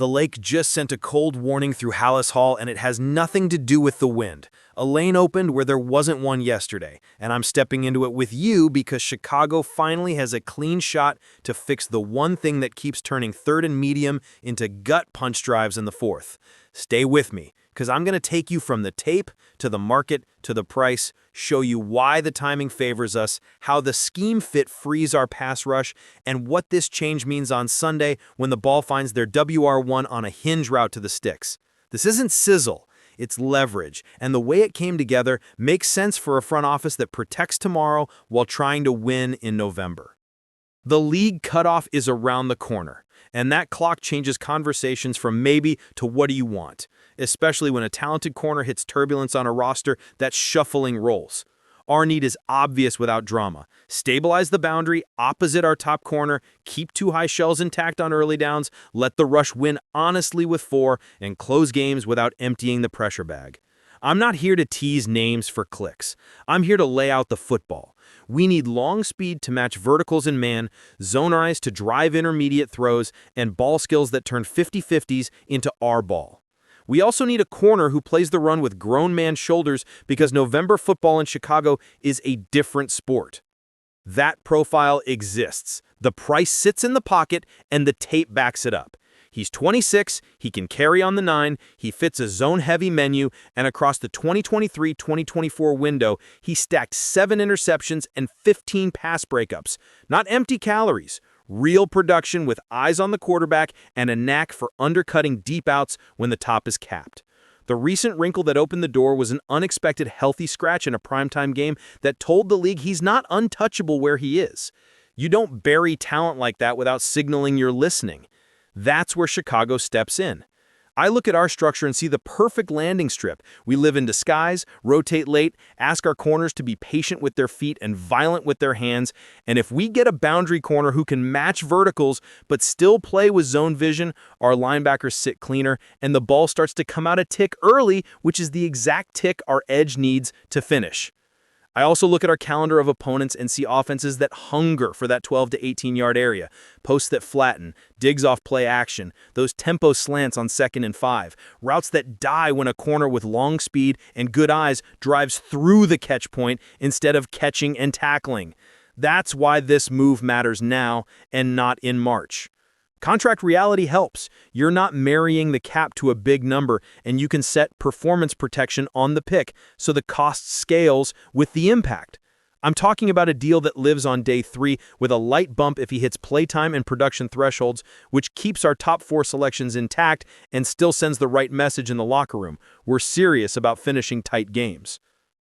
The lake just sent a cold warning through Hallis Hall, and it has nothing to do with the wind. A lane opened where there wasn't one yesterday, and I'm stepping into it with you because Chicago finally has a clean shot to fix the one thing that keeps turning third and medium into gut punch drives in the fourth. Stay with me, because I'm going to take you from the tape to the market to the price, show you why the timing favors us, how the scheme fit frees our pass rush, and what this change means on Sunday when the ball finds their WR1 on a hinge route to the sticks. This isn't sizzle, it's leverage, and the way it came together makes sense for a front office that protects tomorrow while trying to win in November. The league cutoff is around the corner, and that clock changes conversations from maybe to what do you want, especially when a talented corner hits turbulence on a roster that's shuffling roles. Our need is obvious without drama. Stabilize the boundary opposite our top corner, keep two high shells intact on early downs, let the rush win honestly with 4, and close games without emptying the pressure bag. I'm not here to tease names for clicks. I'm here to lay out the football. We need long speed to match verticals in man, zone eyes to drive intermediate throws, and ball skills that turn 50-50s into our ball. We also need a corner who plays the run with grown man shoulders because November football in Chicago is a different sport. That profile exists. The price sits in the pocket and the tape backs it up. He's 26, he can carry on the 9, he fits a zone-heavy menu, and across the 2023-2024 window, he stacked 7 interceptions and 15 pass breakups. Not empty calories, real production with eyes on the quarterback and a knack for undercutting deep outs when the top is capped. The recent wrinkle that opened the door was an unexpected healthy scratch in a primetime game that told the league he's not untouchable where he is. You don't bury talent like that without signaling you're listening. That's where Chicago steps in. I look at our structure and see the perfect landing strip. We live in disguise, rotate late, ask our corners to be patient with their feet and violent with their hands, and if we get a boundary corner who can match verticals but still play with zone vision, our linebackers sit cleaner and the ball starts to come out a tick early, which is the exact tick our edge needs to finish. I also look at our calendar of opponents and see offenses that hunger for that 12 to 18-yard area, posts that flatten, digs off play action, those tempo slants on 2nd and 5, routes that die when a corner with long speed and good eyes drives through the catch point instead of catching and tackling. That's why this move matters now and not in March. Contract reality helps. You're not marrying the cap to a big number, and you can set performance protection on the pick so the cost scales with the impact. I'm talking about a deal that lives on day 3 with a light bump if he hits playtime and production thresholds, which keeps our top 4 selections intact and still sends the right message in the locker room. We're serious about finishing tight games.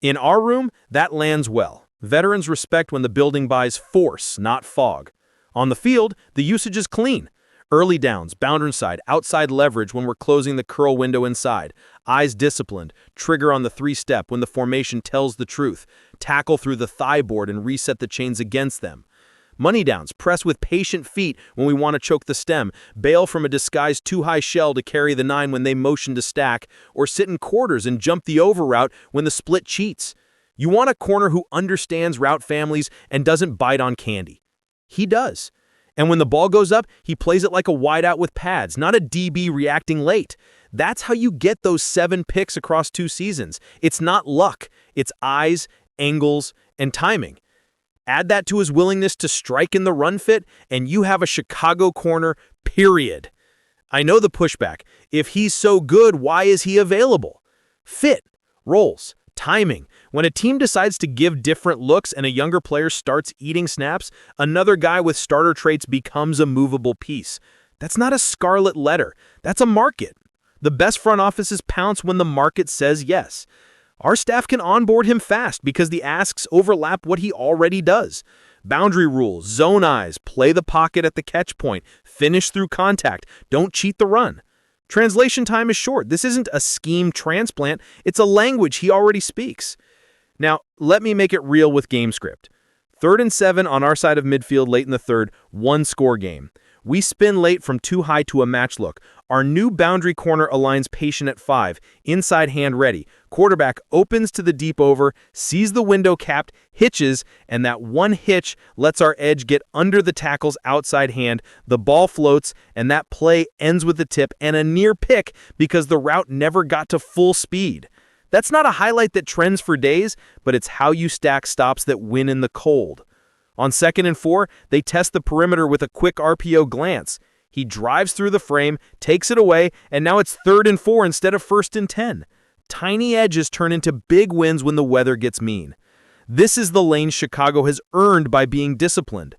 In our room, that lands well. Veterans respect when the building buys force, not fog. On the field, the usage is clean. Early downs, boundary side, outside leverage when we're closing the curl window inside. Eyes disciplined, trigger on the 3-step when the formation tells the truth. Tackle through the thigh board and reset the chains against them. Money downs, press with patient feet when we want to choke the stem. Bail from a disguised too high shell to carry the 9 when they motion to stack. Or sit in quarters and jump the over route when the split cheats. You want a corner who understands route families and doesn't bite on candy. He does. And when the ball goes up, he plays it like a wideout with pads, not a DB reacting late. That's how you get those 7 picks across 2 seasons. It's not luck. It's eyes, angles, and timing. Add that to his willingness to strike in the run fit, and you have a Chicago corner, period. I know the pushback. If he's so good, why is he available? Fit, roles, timing. When a team decides to give different looks and a younger player starts eating snaps, another guy with starter traits becomes a movable piece. That's not a scarlet letter. That's a market. The best front offices pounce when the market says yes. Our staff can onboard him fast because the asks overlap what he already does. Boundary rules, zone eyes, play the pocket at the catch point, finish through contact, don't cheat the run. Translation time is short. This isn't a scheme transplant. It's a language he already speaks. Now, let me make it real with game script. 3rd and 7 on our side of midfield late in the third, 1-score game. We spin late from too high to a match look. Our new boundary corner aligns patient at 5, inside hand ready. Quarterback opens to the deep over, sees the window capped, hitches, and that one hitch lets our edge get under the tackle's outside hand. The ball floats, and that play ends with a tip and a near pick because the route never got to full speed. That's not a highlight that trends for days, but it's how you stack stops that win in the cold. On 2nd and 4, they test the perimeter with a quick RPO glance. He drives through the frame, takes it away, and now it's 3rd and 4 instead of 1st and 10. Tiny edges turn into big wins when the weather gets mean. This is the lane Chicago has earned by being disciplined.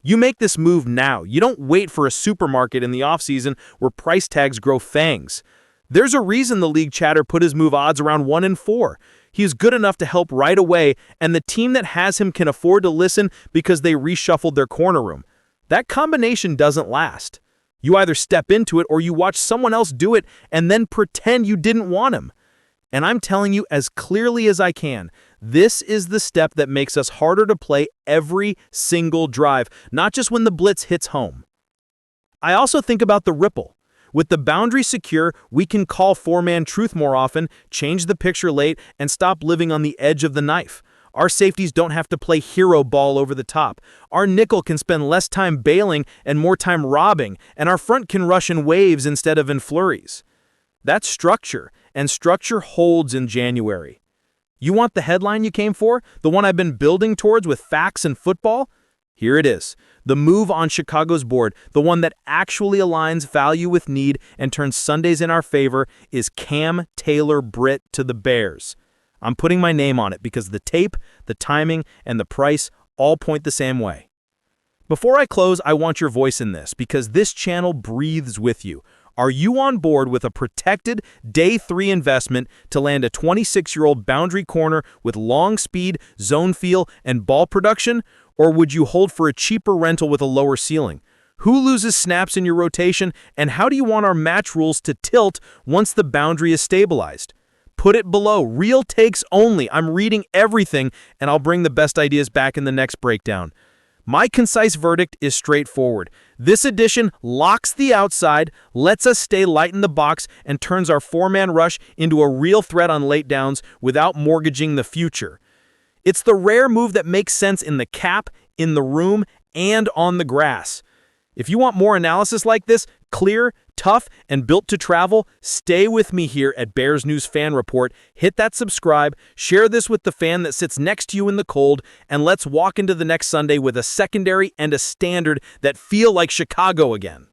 You make this move now. You don't wait for a supermarket in the offseason where price tags grow fangs. There's a reason the league chatter put his move odds around 1 and 4. He is good enough to help right away, and the team that has him can afford to listen because they reshuffled their corner room. That combination doesn't last. You either step into it or you watch someone else do it and then pretend you didn't want him. And I'm telling you as clearly as I can, this is the step that makes us harder to play every single drive, not just when the blitz hits home. I also think about the ripple. With the boundary secure, we can call four-man truth more often, change the picture late, and stop living on the edge of the knife. Our safeties don't have to play hero ball over the top. Our nickel can spend less time bailing and more time robbing, and our front can rush in waves instead of in flurries. That's structure, and structure holds in January. You want the headline you came for? The one I've been building towards with facts and football? Here it is. The move on Chicago's board, the one that actually aligns value with need and turns Sundays in our favor, is Cam Taylor-Britt to the Bears. I'm putting my name on it because the tape, the timing, and the price all point the same way. Before I close, I want your voice in this because this channel breathes with you. Are you on board with a protected day 3 investment to land a 26-year-old boundary corner with long speed, zone feel, and ball production? Or would you hold for a cheaper rental with a lower ceiling? Who loses snaps in your rotation, and how do you want our match rules to tilt once the boundary is stabilized? Put it below. Real takes only. I'm reading everything, and I'll bring the best ideas back in the next breakdown. My concise verdict is straightforward. This edition locks the outside, lets us stay light in the box, and turns our four-man rush into a real threat on late downs without mortgaging the future. It's the rare move that makes sense in the cap, in the room, and on the grass. If you want more analysis like this, clear, tough, and built to travel, stay with me here at Bears News Fan Report. Hit that subscribe, share this with the fan that sits next to you in the cold, and let's walk into the next Sunday with a secondary and a standard that feel like Chicago again.